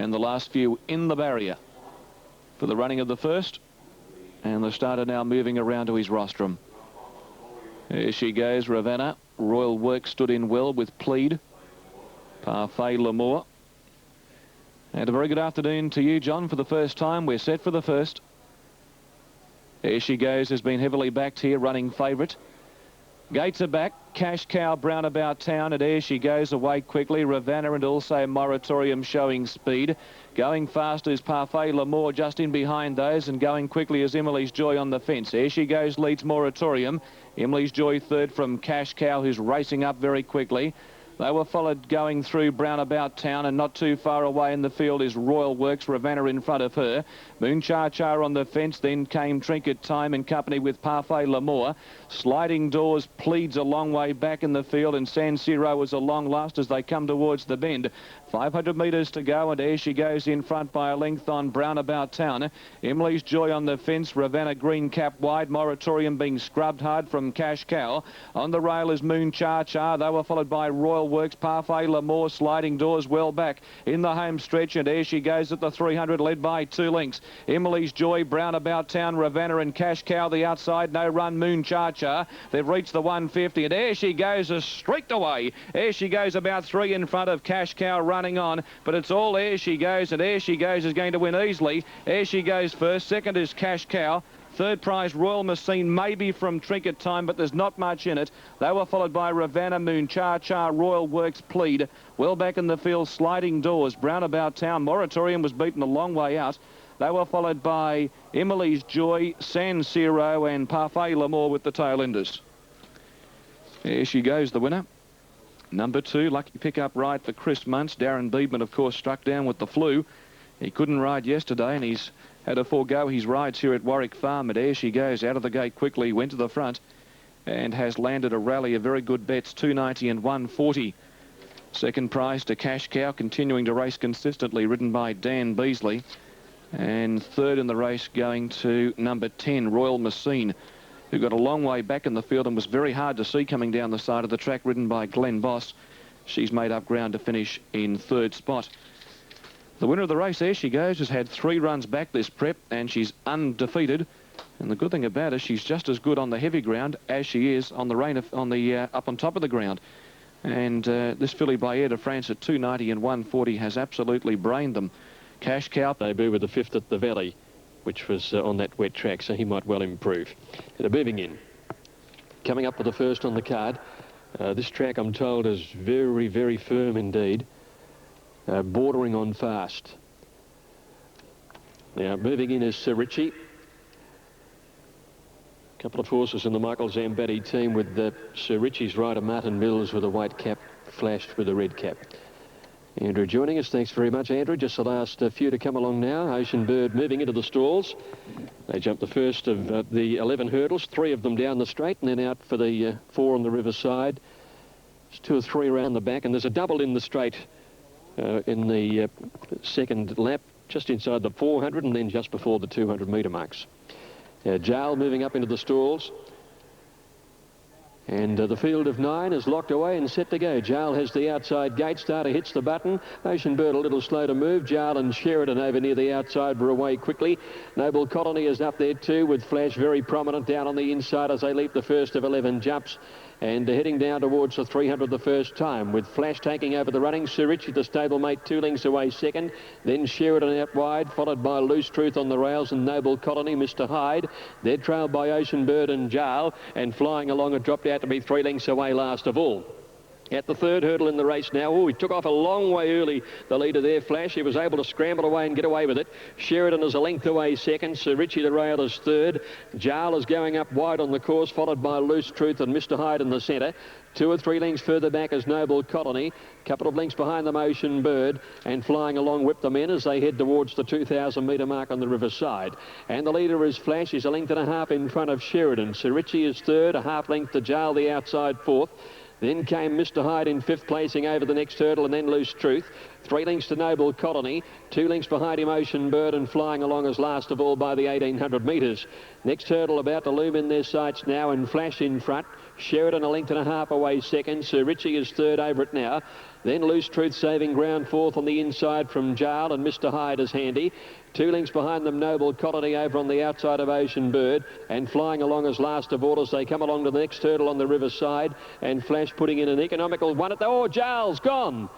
And the last few in the barrier for the running of the first. And the starter now moving around to his rostrum. Here she goes, Ravenna. Royal Work stood in well with Plead. Parfait L'Amour. And a very good afternoon to you, John, for the first time. We're set for the first. Here she goes, has been heavily backed here, running favourite. Gates are back. Cash Cow, Brown About Town, and there she goes away quickly. Ravenna and also Moratorium showing speed. Going fast is Parfait L'Amour just in behind those, and going quickly is Emily's Joy on the fence. There she goes, leads Moratorium. Emily's Joy third from Cash Cow, who's racing up very quickly. They were followed going through Brown About Town, and not too far away in the field is Royal Works, Ravenna in front of her. Moon Cha Cha on the fence, then came Trinket Time in company with Parfait L'Amour. Sliding Doors Pleads a long way back in the field, and San Siro was a long last as they come towards the bend. 500 metres to go, and there she goes in front by a length on Brown About Town. Emily's Joy on the fence, Ravenna green cap wide, Moratorium being scrubbed hard from Cash Cow. On the rail is Moon Cha Cha. They were followed by Royal Works, Parfait L'Amour, Sliding Doors well back in the home stretch, and there she goes at the 300, led by 2 lengths. Emily's Joy, Brown About Town, Ravenna and Cash Cow the outside. No run, Moon Cha Cha. They've reached the 150, and there she goes, streaked away. There she goes, about 3 in front of Cash Cow running on, but it's all there she goes, and there she goes is going to win easily. There she goes first. Second is Cash Cow. Third prize, Royal Machine, maybe from Trinket Time, but there's not much in it. They were followed by Ravenna, Moon Cha Cha, Royal Works, Plead. Well back in the field, Sliding Doors, Brown About Town. Moratorium was beaten a long way out. They were followed by Emily's Joy, San Siro and Parfait L'Amour with the tail enders. There she goes, the winner. Number 2, lucky pick-up ride for Chris Muntz. Darren Beedman, of course, struck down with the flu. He couldn't ride yesterday, and he's had to forego his rides here at Warwick Farm. And there she goes, out of the gate quickly, went to the front, and has landed a rally of very good bets, 290 and 140. Second prize to Cash Cow, continuing to race consistently, ridden by Dan Beasley. And third in the race going to number 10, Royal Machine, who got a long way back in the field and was very hard to see coming down the side of the track, ridden by Glenn Boss. She's made up ground to finish in third spot. The winner of the race, there she goes, has had 3 runs back this prep, and she's undefeated. And the good thing about her, she's just as good on the heavy ground as she is on the up on top of the ground. And this filly by Air de France at 290 and 140 has absolutely brained them. Cash Cow debut with the 5th at the Valley, which was on that wet track, so he might well improve. And moving in. Coming up for the first on the card. This track, I'm told, is very, very firm indeed. Bordering on fast. Now, moving in is Sir Richie. A couple of horses in the Michael Zambatti team with Sir Richie's rider, Martin Mills, with a white cap flashed with a red cap. Andrew joining us. Thanks very much, Andrew. Just the last few to come along now. Ocean Bird moving into the stalls. They jumped the first of the 11 hurdles, 3 of them down the straight, and then out for the 4 on the riverside. There's 2 or 3 around the back, and there's a double in the straight in the second lap, just inside the 400 and then just before the 200 metre marks. Jail moving up into the stalls. And the field of 9 is locked away and set to go. Jail has the outside gate. Starter hits the button. Ocean Bird a little slow to move. Jail and Sheridan over near the outside were away quickly. Noble Colony is up there too, with Flash very prominent down on the inside as they leap the first of 11 jumps. And heading down towards the 300 the first time, with Flash taking over the running. Sir Richie, the stablemate, 2 lengths away second. Then Sheridan out wide, followed by Loose Truth on the rails and Noble Colony, Mr. Hyde. They're trailed by Ocean Bird and Jail, and flying along and dropped out to be 3 lengths away last of all. At the third hurdle in the race now. Oh, he took off a long way early, the leader there, Flash. He was able to scramble away and get away with it. Sheridan is a length away second. Sir Richie the rail is third. Jarl is going up wide on the course, followed by Loose Truth and Mr. Hyde in the centre. 2 or 3 lengths further back is Noble Colony. Couple of lengths behind them, Ocean Bird. And flying along, Whip Them In as they head towards the 2,000 metre mark on the riverside. And the leader is Flash. He's a length and a half in front of Sheridan. Sir Richie is third, a half length to Jarl, the outside fourth. Then came Mr. Hyde in 5th, placing over the next hurdle, and then Loose Truth. 3 lengths to Noble Colony. 2 lengths behind him, Ocean Bird, and flying along as last of all by the 1,800 metres. Next hurdle about to loom in their sights now, and Flash in front. Sheridan a length and a half away second. Sir Richie is third over it now. Then Loose Truth saving ground fourth on the inside from Jarl, and Mr. Hyde is handy. 2 lengths behind them, Noble Colony over on the outside of Ocean Bird, and flying along as last of all as they come along to the next hurdle on the riverside, and Flash putting in an economical one at the... Oh, Jarl's gone.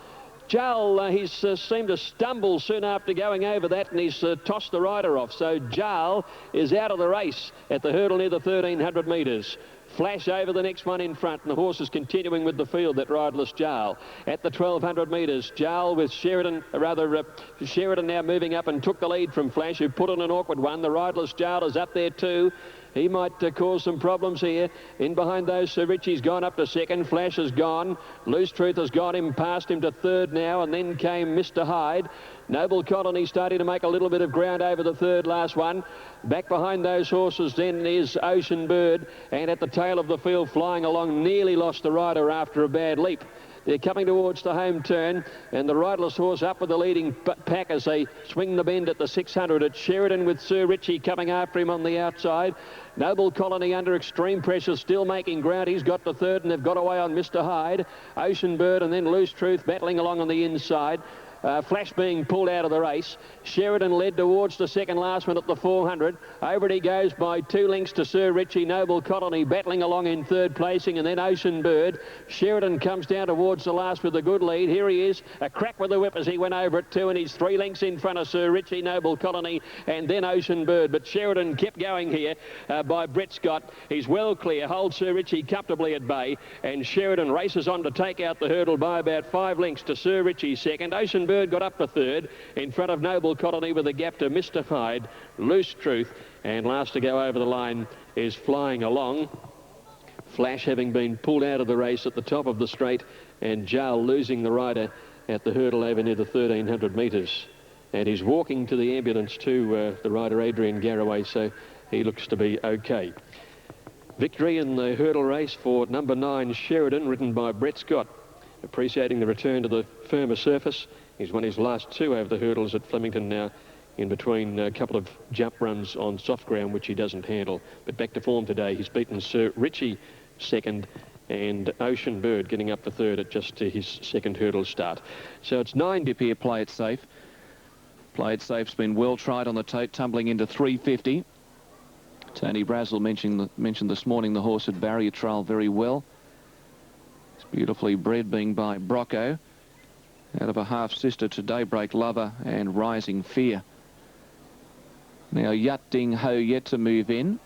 Jarl, he's seemed to stumble soon after going over that, and he's tossed the rider off. So Jarl is out of the race at the hurdle near the 1,300 metres. Flash over the next one in front, and the horse is continuing with the field, that riderless Jarl. At the 1,200 metres, Jarl with Sheridan, Sheridan now moving up and took the lead from Flash, who put on an awkward one. The riderless Jarl is up there too. He might cause some problems here. In behind those, Sir Richie's gone up to second. Flash has gone. Loose Truth has got him past him to third now, and then came Mr. Hyde. Noble Colony starting to make a little bit of ground over the third last one. Back behind those horses then is Ocean Bird, and at the tail of the field flying along, nearly lost the rider after a bad leap. They're coming towards the home turn, and the riderless horse up with the leading pack as they swing the bend at the 600. It's Sheridan with Sir Richie coming after him on the outside. Noble Colony under extreme pressure, still making ground. He's got the third, and they've got away on Mr. Hyde. Ocean Bird and then Loose Truth battling along on the inside. Flash being pulled out of the race. Sheridan led towards the second last one at the 400. Over it he goes by 2 lengths to Sir Richie. Noble Colony battling along in third placing, and then Ocean Bird. Sheridan comes down towards the last with a good lead. Here he is, a crack with the whip as he went over it too, and he's 3 lengths in front of Sir Richie, Noble Colony, and then Ocean Bird. But Sheridan kept going here by Brett Scott. He's well clear, holds Sir Richie comfortably at bay, and Sheridan races on to take out the hurdle by about 5 lengths to Sir Richie second. Ocean Bird got up to third in front of Noble Colony with a gap to Mr. Hyde, Loose Truth, and last to go over the line is Flying Along. Flash having been pulled out of the race at the top of the straight, and Jarl losing the rider at the hurdle over near the 1,300 metres. And he's walking to the ambulance too, the rider Adrian Garraway, so he looks to be okay. Victory in the hurdle race for number 9 Sheridan, ridden by Brett Scott. Appreciating the return to the firmer surface. He's won his last 2 over the hurdles at Flemington now, in between a couple of jump runs on soft ground, which he doesn't handle. But back to form today. He's beaten Sir Richie second, and Ocean Bird getting up to third at just his second hurdle start. So it's 9 dip here, Play It Safe. Play It Safe's been well tried on the tote, tumbling into 350. Tony Brazel mentioned this morning the horse at Barrier Trail very well. It's beautifully bred, being by Brocco, out of a half-sister to Daybreak Lover and Rising Fear. Now Yut Ding Ho yet to move in.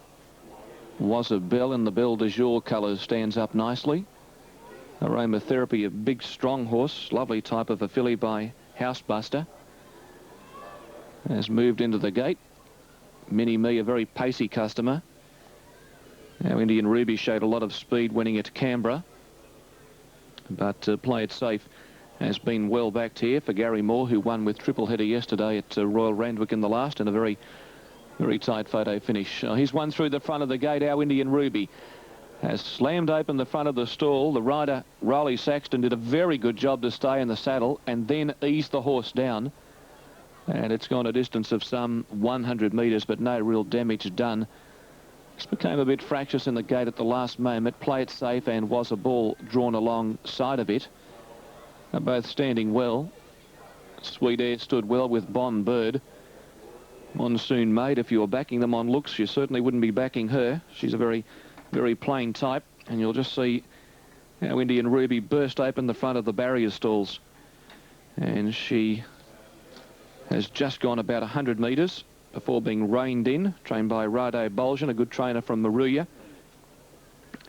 Was a Bell in the Belle de Jour colours stands up nicely. Aromatherapy, a big strong horse, lovely type of a filly by Housebuster, has moved into the gate. Mini Me, a very pacey customer. Now Indian Ruby showed a lot of speed winning at Canberra, but Play It Safe has been well backed here for Gary Moore, who won with triple header yesterday at Royal Randwick in the last, and a very, very tight photo finish. He's won through the front of the gate. Our Indian Ruby has slammed open the front of the stall. The rider, Riley Saxton, did a very good job to stay in the saddle and then ease the horse down. And it's gone a distance of some 100 metres, but no real damage done. This became a bit fractious in the gate at the last moment. Play It Safe and Was a Ball drawn alongside of it. They're both standing well. Sweet Air stood well with Bond Bird. Monsoon Maid, if you were backing them on looks, you certainly wouldn't be backing her. She's a very, very plain type. And you'll just see how Indian Ruby burst open the front of the barrier stalls. And she has just gone about 100 metres before being reined in, trained by Rado Bolgen, a good trainer from Maruya.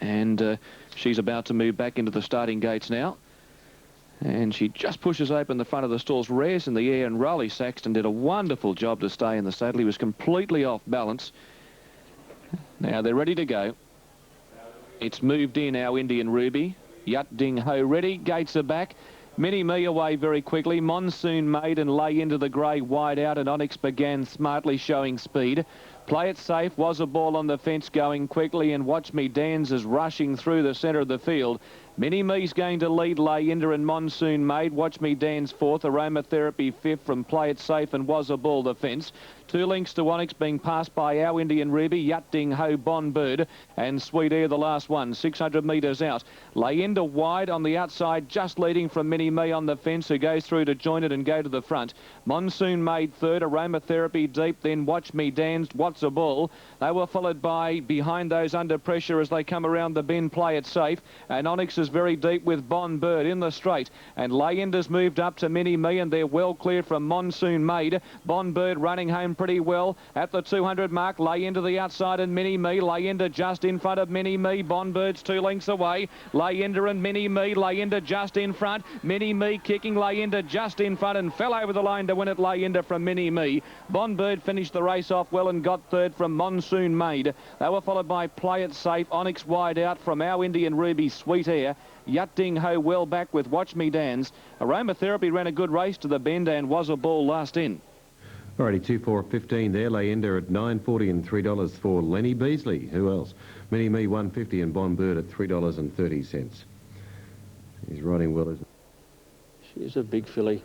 And she's about to move back into the starting gates now. And she just pushes open the front of the stalls, rears in the air, and Riley Saxton did a wonderful job to stay in the saddle. He was completely off balance. Now they're ready to go. It's moved in, our Indian Ruby. Yut Ding Ho ready, gates are back. Mini Me away very quickly. Monsoon Maid and lay into the grey wide out, and Onyx began smartly showing speed. Play It Safe was a ball on the fence going quickly, and Watch Me Dance is rushing through the centre of the field. Mini Me's going to lead Layinda and Monsoon Maid. Watch Me Dance fourth, Aromatherapy fifth from Play It Safe and Was a Ball the fence. 2 lengths to Onyx being passed by Our Indian Ruby, Yut Ding Ho, Bon Bird and Sweet Air the last one, 600 metres out. Layinda wide on the outside, just leading from Mini Me on the fence, who goes through to join it and go to the front. Monsoon Maid third, Aromatherapy deep, then Watch Me Dance, What's a Ball. They were followed by, behind those under pressure as they come around the bend, Play It Safe, and Onyx is very deep with Bon Bird in the straight, and Layinda's moved up to Mini Me, and they're well clear from Monsoon Maid. Bon Bird running home pretty well at the 200 mark. Layinda the outside and Mini Me. Layinda just in front of Mini Me. Bon Bird's 2 lengths away. Layinda and Mini Me. Layinda just in front. Mini Me kicking Layinda just in front and fell over the line to win it. Layinda from Mini Me. Bon Bird finished the race off well and got third from Monsoon Maid. They were followed by Play It Safe, Onyx wide out from Our Indian Ruby, Sweet Air. Yut Ding Ho well back with Watch Me Dance. Aromatherapy ran a good race to the bend and Was a Ball last in. Alrighty, 2, 4, 15 there. Layinda at $9.40 and $3 for Lenny Beasley. Who else? Mini Me $1.50 and Bon Bird at $3.30. He's riding well, isn't he? She's a big filly.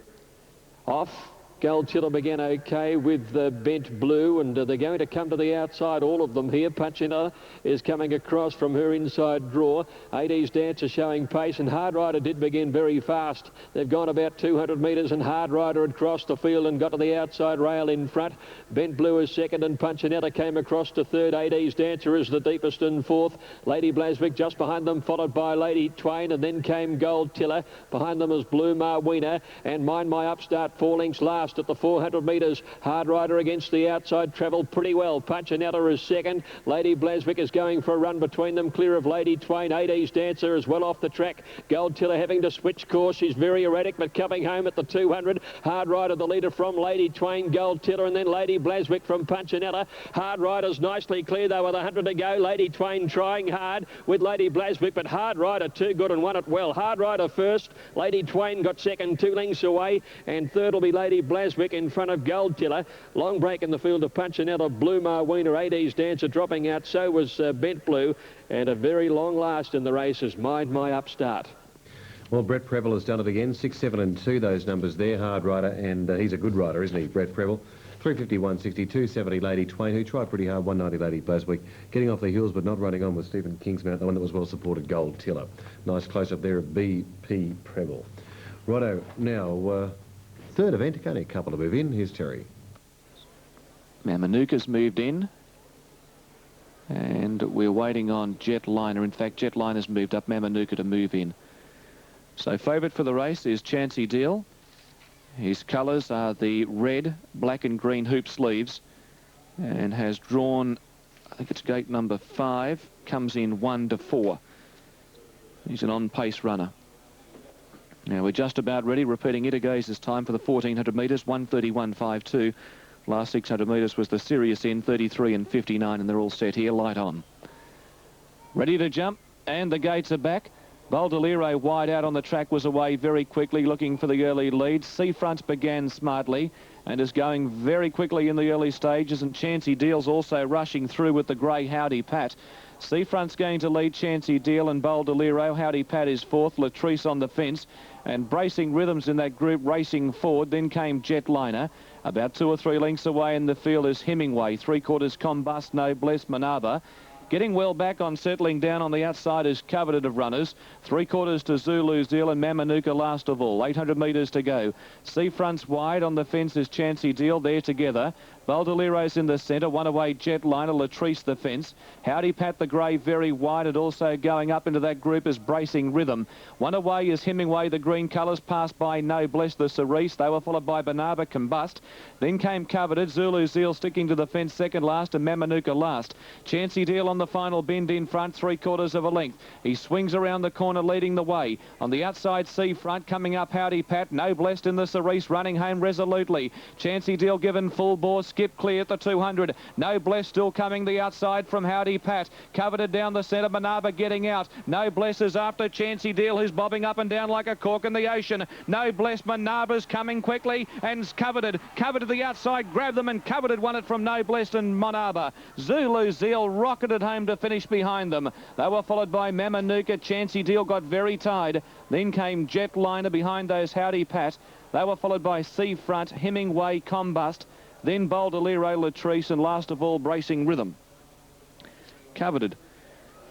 Off. Gold Tiller began okay with the Bent Blue, and they're going to come to the outside, all of them here. Punchina is coming across from her inside draw. 80's Dancer showing pace, and Hard Rider did begin very fast. They've gone about 200 metres, and Hard Rider had crossed the field and got to the outside rail in front. Bent Blue is second, and Punchinetta came across to third. 80's Dancer is the deepest in fourth. Lady Blaswick just behind them, followed by Lady Twain, and then came Gold Tiller. Behind them is Blue Marwina, and Mind My Upstart 4 lengths last at the 400 metres. Hard Rider against the outside travelled pretty well. Punchinetta is second. Lady Blaswick is going for a run between them, clear of Lady Twain. 80's Dancer is well off the track. Gold Tiller having to switch course. She's very erratic, but coming home at the 200. Hard Rider the leader from Lady Twain, Gold Tiller, and then Lady Blaswick from Punchinetta. Hard Rider's nicely clear though with 100 to go. Lady Twain trying hard with Lady Blaswick, but Hard Rider too good and won it well. Hard Rider first. Lady Twain got second, 2 lengths away, and third will be Lady Blaswick in front of Gold Tiller. Long break in the field of Punchinetta. Blue Marwina, 80's Dancer dropping out. So was Bent Blue, and a very long last in the race is Mind My Upstart. Well, Brett Preble has done it again. 6, 7 and 2, those numbers there. Hard Rider, and he's a good rider, isn't he, Brett Preble? 350, 160, 270 Lady Twain, who tried pretty hard, 190 Lady Blaswick. Getting off the heels but not running on with Stephen Kingsmount, the one that was well supported, Gold Tiller. Nice close-up there of BP Preble. Righto, now, third event, only a couple to move in. Here's Terry. Mamanuka's moved in, and we're waiting on Jetliner. In fact, Jetliner's moved up, Mamanuka to move in. So favourite for the race is Chancy Deal. His colours are the red, black and green hoop sleeves, and has drawn, I think it's gate number 5, comes in 1 to 4. He's an on-pace runner. Now we're just about ready. Repeating Itago's time for the 1400 metres, 1:31.52. Last 600 metres was the Sirius N, 33 and 59, and they're all set here, light on. Ready to jump, and the gates are back. Baldolero wide out on the track was away very quickly, looking for the early lead. Seafront began smartly and is going very quickly in the early stages, and Chancy Deal's also rushing through with the grey Howdy Pat. Seafront's going to lead Chancy Deal and Baldolero. Howdy Pat is fourth. Latrice on the fence, and bracing rhythms in that group racing forward. Then came Jetliner. About 2 or 3 lengths away in the field is Hemingway. 3/4 Combust, Noblesse, Manaba. Getting well back on settling down on the outside is Coveted of runners. 3/4 to Zulu Deal and Mamanuka last of all. 800 metres to go. Seafront's wide on the fence is Chancy Deal. They're together. Baldolero's in the centre. One away Jetliner. Latrice the fence. Howdy Pat the grey very wide, and also going up into that group is Bracing Rhythm. One away is Hemingway. The green colours passed by Noblesse the Cerise. They were followed by Banaba Combust. Then came Coveted. Zulu Zeal sticking to the fence second last, and Mamanuka last. Chancy Deal on the final bend in front, 3/4 of a length. He swings around the corner leading the way. On the outside Seafront coming up Howdy Pat. Noblesse in the Cerise running home resolutely. Chancy Deal given full bore. skip clear at the 200. No Bless still coming the outside from Howdy Pat. Coveted down the centre. Manaba getting out. No Bless is after Chancy Deal, who's bobbing up and down like a cork in the ocean. No Bless. Manaba's coming quickly and Coveted to the outside. Grabbed them and Coveted won it from No Bless and Manaba. Zulu Zeal rocketed home to finish behind them. They were followed by Mamanuka. Chancy Deal got very tied. Then came Jetliner behind those Howdy Pat. They were followed by Seafront, Hemingway, Combust, then Boldolero, Latrice, and last of all, Bracing Rhythm. Coveted,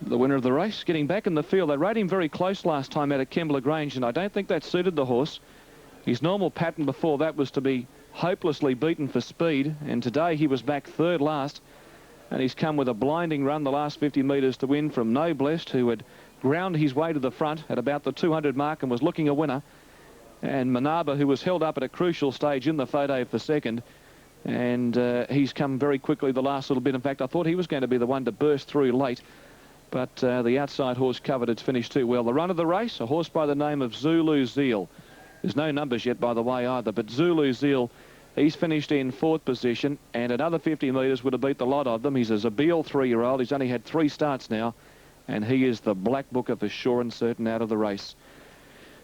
the winner of the race, getting back in the field. They rode him very close last time out at Kembla Grange, and I don't think that suited the horse. His normal pattern before that was to be hopelessly beaten for speed, and today he was back third last, and he's come with a blinding run the last 50 metres to win from No Blessed, who had ground his way to the front at about the 200 mark and was looking a winner. And Manaba, who was held up at a crucial stage in the photo for second, and he's come very quickly the last little bit. In fact, I thought he was going to be the one to burst through late, but the outside horse Coveted's finished too well. The run of the race, a horse by the name of Zulu Zeal. There's no numbers yet, by the way, either, but Zulu Zeal, he's finished in 4th position, and another 50 metres would have beat the lot of them. He's a Zabeel 3-year-old. He's only had 3 starts now, and he is the black booker for sure and certain out of the race.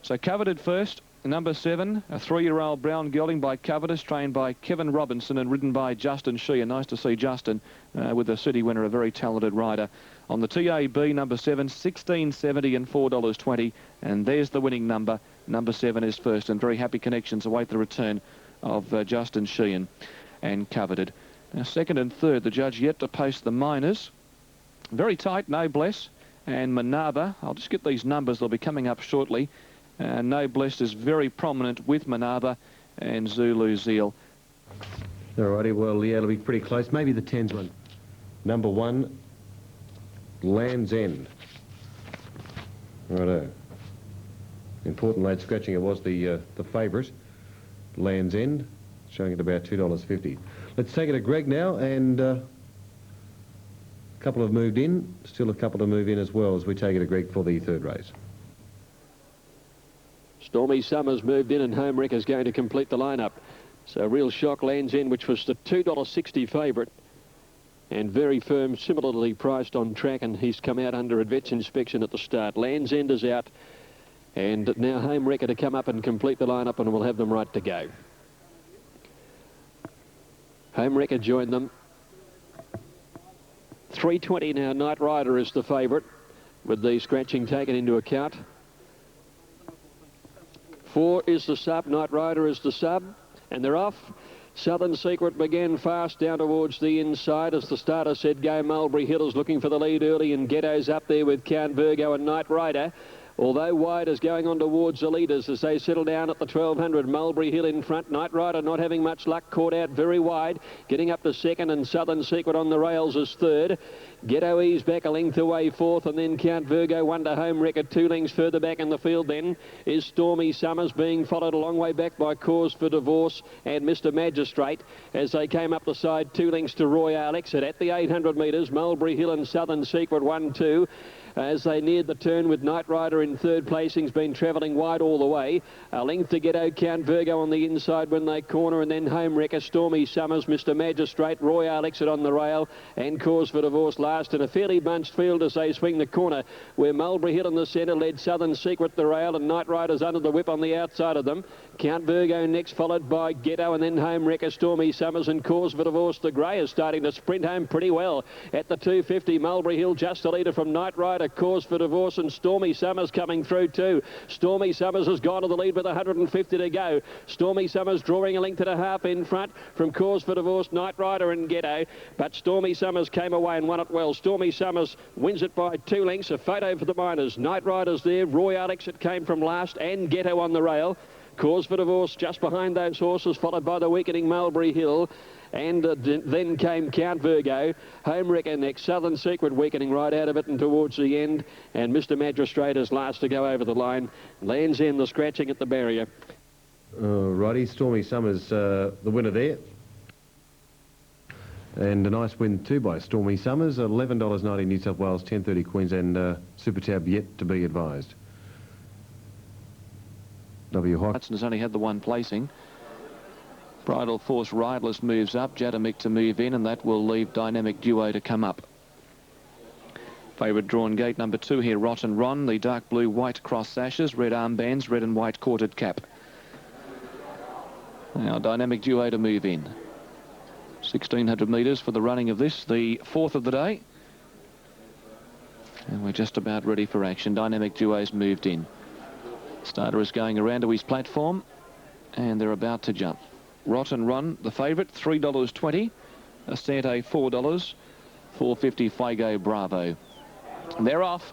So Coveted first. Number 7, a 3-year-old brown gelding by Covetous, trained by Kevin Robinson and ridden by Justin Sheehan. Nice to see Justin with the city winner, a very talented rider. On the TAB, number 7, $16.70 and $4.20. And there's the winning number. Number 7 is first, and very happy connections await the return of Justin Sheehan and Coveted. Now, second and third, the judge yet to post the minors. Very tight, No Bless and Manaba. I'll just get these numbers. They'll be coming up shortly. No Blessed is very prominent with Manaba and Zulu Zeal. Alrighty, well, yeah, it'll be pretty close. Maybe the 10's one. Number 1, Land's End. Righto. Important late scratching. It was the favourite, Land's End, showing at about $2.50. Let's take it to Greg now, and a couple have moved in. Still a couple to move in as well as we take it to Greg for the third race. Stormy Summers moved in, and Home Wrecker's going to complete the lineup. So Real Shock Lands End, which was the $2.60 favourite, and very firm, similarly priced on track, and he's come out under a vet's inspection at the start. Lands End is out, and now Home Wrecker to come up and complete the lineup, and we'll have them right to go. Home Wrecker joined them. 3:20 now. Night Rider is the favourite, with the scratching taken into account. 4 is the sub. Night Rider is the sub, and they're off. Southern Secret began fast down towards the inside. As the starter said go, Mulberry Hill is looking for the lead early, and Ghetto's up there with Count Virgo and Night Rider. Although wide is going on towards the leaders as they settle down at the 1200. Mulberry Hill in front. Night Rider not having much luck, caught out very wide. Getting up to second, and Southern Secret on the rails is third. Ghetto Ease back a length away fourth, and then Count Virgo one to Home Wrecker. 2 lengths further back in the field then is Stormy Summers, being followed a long way back by Cause for Divorce and Mr. Magistrate as they came up the side. 2 lengths to Royale Exit at the 800 metres. Mulberry Hill and Southern Secret 1-2. As they neared the turn with Night Rider in third placing's been travelling wide all the way. A length to Ghetto, Count Virgo on the inside when they corner, and then Home Wrecker, Stormy Summers, Mr. Magistrate, Royale Exit on the rail, and Cause for Divorce last in a fairly bunched field as they swing the corner, where Mulberry Hill in the centre led Southern Secret the rail, and Night Rider's under the whip on the outside of them. Count Virgo next, followed by Ghetto, and then Home Wrecker, Stormy Summers, and Cause for Divorce. The grey is starting to sprint home pretty well at the 250. Mulberry Hill just a leader from Night Rider, Cause for Divorce, and Stormy Summers coming through too. Stormy Summers has gone to the lead with 150 to go. Stormy Summers drawing a length and a half in front from Cause for Divorce, Night Rider and Ghetto, but Stormy Summers came away and won it well. Stormy Summers wins it by 2 lengths. A photo for the minors. Night Rider's there. Royale Exit came from last, and Ghetto on the rail. Cause for Divorce just behind those horses, followed by the weakening Mulberry Hill. And then came Count Virgo. Home Wrecker next. Southern Secret weakening right out of it and towards the end. And Mr. Magistrate is last to go over the line. Lands End the scratching at the barrier. Righty, Stormy Summers, the winner there. And a nice win too by Stormy Summers. $11.90 New South Wales, 10.30 Queensland. Super Tab yet to be advised. W. Hutson has only had the one placing. Bridal Force riderless moves up, Jadamic to move in, and that will leave Dynamic Duo to come up. Favourite drawn gate number 2 here, Rotten Ron, the dark blue white cross sashes, red armbands, red and white quartered cap. Now Dynamic Duo to move in. 1,600 metres for the running of this, the 4th of the day. And we're just about ready for action. Dynamic Duo's moved in. Starter is going around to his platform, and they're about to jump. Rotten Ron, the favourite, $3.20. Asante, $4. $4.50 Fuego Bravo. They're off.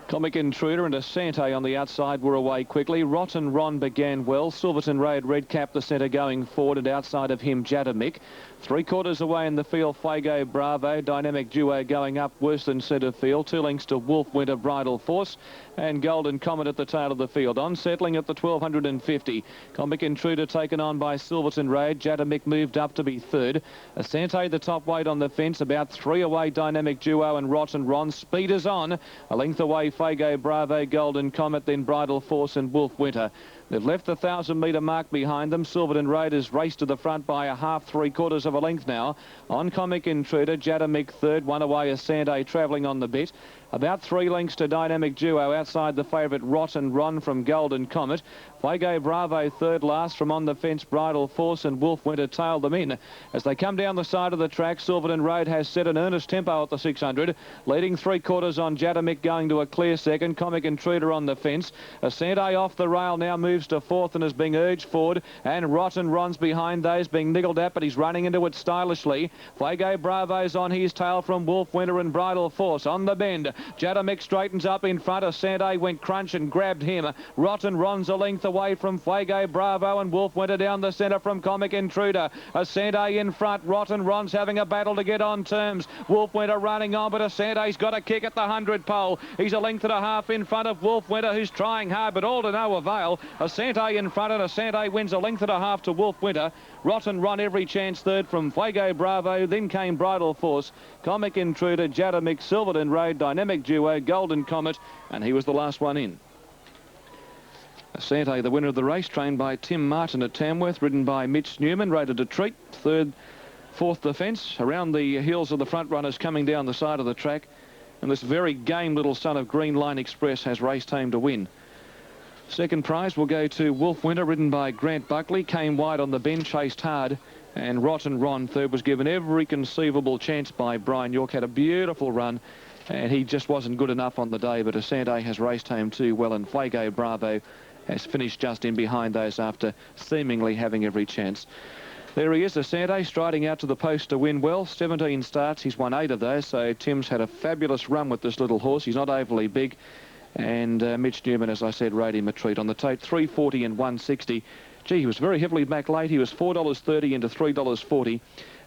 Comic Intruder and Asante on the outside were away quickly. Rotten Ron began well. Silverton Road, red cap, the centre going forward, and outside of him, Jadamic. 3/4 away in the field, Fuego Bravo. Dynamic Duo going up worse than centre field. 2 lengths to Wolf Winter, Bridal Force, and Golden Comet at the tail of the field. On settling at the 1,250. Comic Intruder taken on by Silverton Road. Jadamic moved up to be 3rd. Asante the top weight on the fence, about 3 away Dynamic Duo and Rotten Ron. Speed is on. A length away Fuego Bravo, Golden Comet, then Bridal Force and Wolf Winter. They've left the 1,000-metre mark behind them. Silverton Road has raced to the front by a half, 3/4 of a length now. On Comic Intruder, Jadamic 3rd, 1 away Asante travelling on the bit. About 3 lengths to Dynamic Duo outside the favourite Rotten Ron from Golden Comet. Fuego Bravo 3rd last from on the fence. Bridal Force and Wolf Winter tailed them in. As they come down the side of the track, Silverton Road has set an earnest tempo at the 600. Leading 3/4 on Jadamic, going to a clear second. Comic Intruder on the fence. Asante off the rail now moves to 4th and is being urged forward. And Rotten Ron's behind those, being niggled at, but he's running into it stylishly. Fuego Bravo's on his tail from Wolf Winter and Bridal Force. On the bend, Jadamic straightens up in front. Asante went crunch and grabbed him. Rotten Ron's a length away from Fuego Bravo, and Wolf Winter down the centre from Comic Intruder. Asante in front. Rotten Ron's having a battle to get on terms. Wolf Winter running on, but Asante's got a kick at the 100 pole. He's a length and a half in front of Wolf Winter, who's trying hard, but all to no avail. Asante in front, and Asante wins a length and a half to Wolf Winter. Rotten Ron every chance 3rd from Fuego Bravo. Then came Bridal Force, Comic Intruder, Jadamic, Silverton Road, Dynamic Duo, Golden Comet, and he was the last one in. Asante, the winner of the race, trained by Tim Martin at Tamworth, ridden by Mitch Newman, rated a treat. 3rd, 4th defence. Around the heels of the front runners coming down the side of the track. And this very game little son of Green Line Express has raced home to win. Second prize will go to Wolf Winter, ridden by Grant Buckley. Came wide on the bend, chased hard. And Rotten Ron, 3rd, was given every conceivable chance by Brian York. Had a beautiful run, and he just wasn't good enough on the day. But Asante has raced home too well, and Fuego Bravo has finished just in behind those after seemingly having every chance. There he is, Asante, striding out to the post to win well. 17 starts, he's won 8 of those, so Tim's had a fabulous run with this little horse. He's not overly big, and Mitch Newman, as I said, rode him a treat on the tote. 340 and 160. Gee, he was very heavily back late. He was $4.30 into $3.40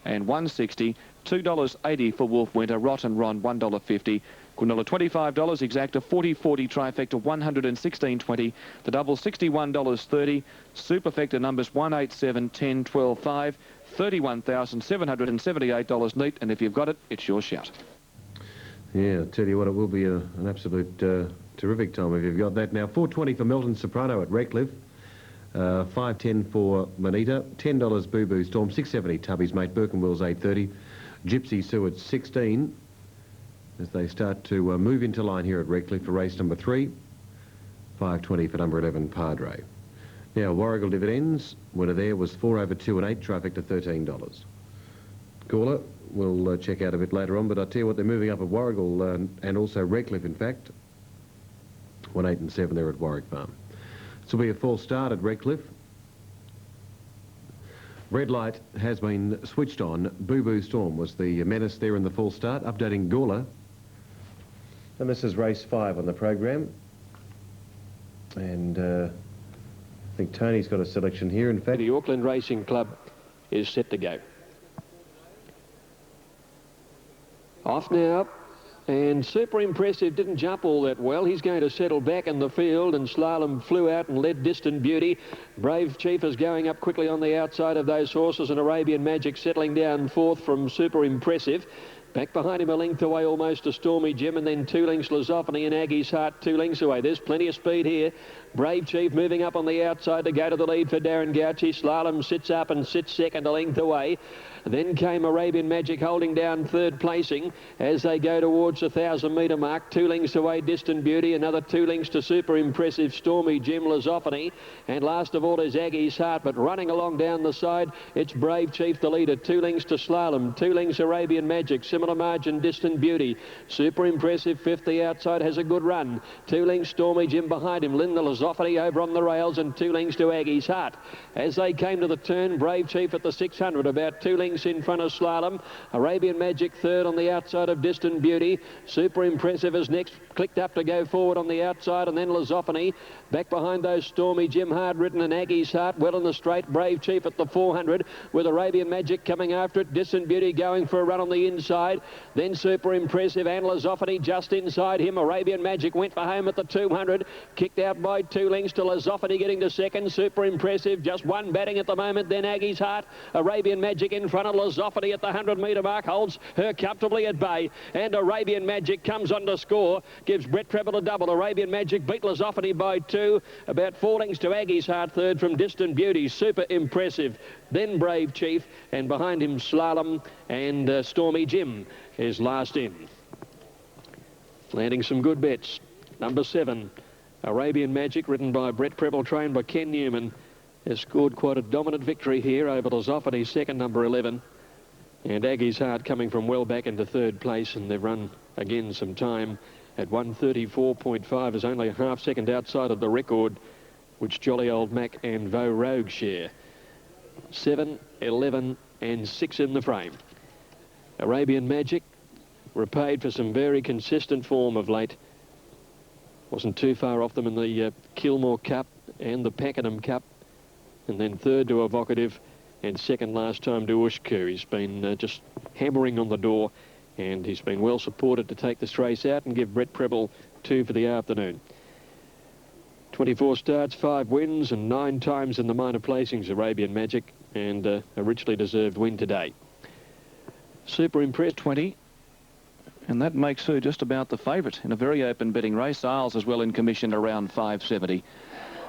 and 160. $2.80 for Wolf Winter. Rotten Ron, $1.50. Quinella, $25. Exacta, 40-40 trifecta, $116.20. The double, $61.30. Superfecta numbers 187, 10, 12, 5. $31,778 neat. And if you've got it, it's your shout. Yeah, I'll tell you what, it will be an absolute terrific time if you've got that. Now, $4.20 for Melton Soprano at Redcliffe. $5.10 for Manita. $10 Boo Boo Storm. $6.70 Tubby's Mate. Birkenwell's $8.30. Gypsy Sue at $16 as they start to move into line here at Redcliffe for race number 3. $5.20 for number 11 Padre. Now, Warrigal dividends. Winner there was 4 over 2 and 8. Trifecta $13. Caller, we'll check out a bit later on, but I'll tell you what, they're moving up at Warrigal and also Redcliffe, in fact. 1, 8 and 7 there at Warwick Farm. This will be a false start at Redcliffe. Red light has been switched on. Boo Boo Storm was the menace there in the false start. Updating Gawler. And this is race 5 on the program. And I think Tony's got a selection here, in fact. The Auckland Racing Club is set to go. Off now. And Super Impressive didn't jump all that well. He's going to settle back in the field, and Slalom flew out and led Distant Beauty. Brave Chief is going up quickly on the outside of those horses, and Arabian Magic settling down 4th from Super Impressive. Back behind him a length away almost to Stormy Jim, and then 2 lengths Lizophony and Aggie's Heart 2 lengths away. There's plenty of speed here. Brave Chief moving up on the outside to go to the lead for Darren Gauci. Slalom sits up and sits second, a length away. Then came Arabian Magic holding down third placing as they go towards the 1,000-metre mark. 2 lengths away, Distant Beauty. Another 2 lengths to super impressive Stormy Jim Lizophony. And last of all is Aggie's Heart. But running along down the side, it's Brave Chief, the leader. 2 lengths to Slalom. 2 lengths Arabian Magic. Similar margin, Distant Beauty. Super impressive, fifth. The outside has a good run. 2 lengths Stormy Jim behind him. Linda Lizophony over on the rails and 2 lengths to Aggie's Heart. As they came to the turn, Brave Chief at the 600, about 2 lengths in front of Slalom. Arabian Magic third on the outside of Distant Beauty. Super impressive is next, clicked up to go forward on the outside, and then Lizophony. Back behind those Stormy Jim, Hard Written and Aggie's Heart. Well in the straight, Brave Chief at the 400 with Arabian Magic coming after it. Distant Beauty going for a run on the inside. Then Super Impressive and Lizophony just inside him. Arabian Magic went for home at the 200. Kicked out by 2 lengths to Lizophony getting to second. Super Impressive just one batting at the moment. Then Aggie's Heart. Arabian Magic in front of Lizophony at the 100-metre mark, holds her comfortably at bay, and Arabian Magic comes on to score, gives Brett Preble a double. Arabian Magic beat Lizophony by 2, about 4 lengths to Aggie's Heart third from Distant Beauty. Super Impressive, then Brave Chief, and behind him Slalom and Stormy Jim is last in. Landing some good bets. Number 7, Arabian Magic, ridden by Brett Preble, trained by Ken Newman, has scored quite a dominant victory here over Lizophony, second, number 11. And Aggie's Heart coming from well back into third place, and they've run again some time at 1:34.5, is only a half second outside of the record which Jolly Old Mac and Vo Rogue share. 7, 11 and 6 in the frame. Arabian Magic repaid for some very consistent form of late. Wasn't too far off them in the Kilmore Cup and the Pakenham Cup, and then third to Evocative and second last time to Ushku. He's been just hammering on the door, and he's been well supported to take this race out and give Brett Preble 2 for the afternoon. 24 starts, 5 wins and 9 times in the minor placings, Arabian Magic, and a richly deserved win today. Super impressed. 20, and that makes her just about the favourite in a very open betting race. Isles as well in commission around 570.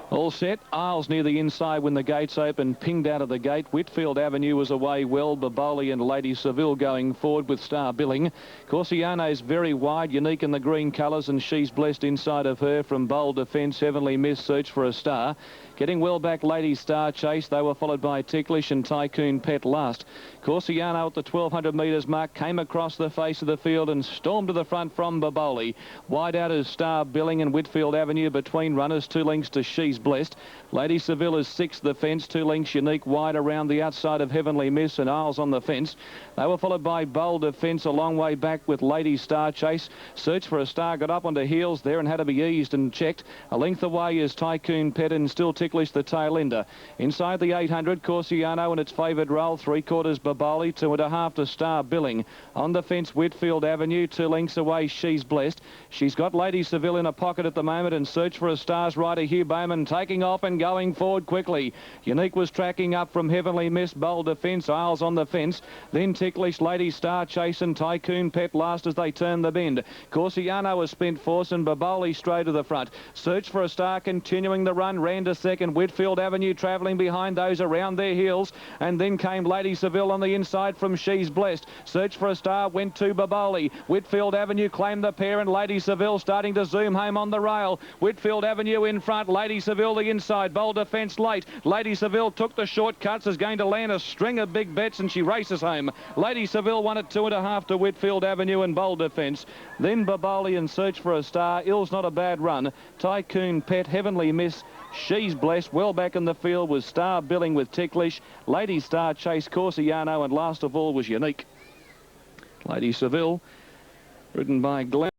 All set. Isles near the inside when the gates open, pinged out of the gate. Whitfield Avenue was away well. Baboli and Lady Seville going forward with Star Billing. Corsiano's very wide, Unique in the green colours, and She's Blessed inside of her from Bold Defence. Heavenly Miss, Search for a Star. Getting well back, Lady Star Chase. They were followed by Ticklish and Tycoon Pet last. Corsiano at the 1,200 metres mark came across the face of the field and stormed to the front from Baboli. Wide out is Star Billing and Whitfield Avenue between runners. 2 lengths to She's Blessed. Lady Seville is 6th the fence. 2 lengths Unique wide around the outside of Heavenly Miss and Isles on the fence. They were followed by Bold Defence a long way back with Lady Star Chase. Search for a Star got up onto heels there and had to be eased and checked. A length away is Tycoon Pet and still Ticklish the tail ender. Inside the 800, Corsiano and its favoured roll. 3/4 Baboli, 2.5 to Star Billing. On the fence, Whitfield Avenue. 2 lengths away, She's Blessed. She's got Lady Seville in a pocket at the moment, and Search for a Star's rider Hugh Bowman taking off and going forward quickly. Unique was tracking up from Heavenly Miss, Bold Defence, Isles on the fence. Then Ticklish, Lady Star Chase and Tycoon Pet last as they turn the bend. Corsiano was spent force and Baboli straight to the front. Search for a Star continuing the run, ran to second. Whitfield Avenue travelling behind those around their heels, and then came Lady Seville on the inside from She's Blessed. Search for a Star went to Baboli. Whitfield Avenue claimed the pair, and Lady Seville starting to zoom home on the rail. Whitfield Avenue in front, Lady Seville the inside. Bold Defence late. Lady Seville took the shortcuts, is going to land a string of big bets, and she races home. Lady Seville won at 2.5 to Whitfield Avenue and Bold Defence. Then Baboli and Search for a Star. Ill's not a bad run. Tycoon Pet, Heavenly Miss, She's Blessed. Well back in the field was Star Billing with Ticklish, Lady Star Chase, Corsiano, and last of all was Unique. Lady Seville, ridden by Glenn.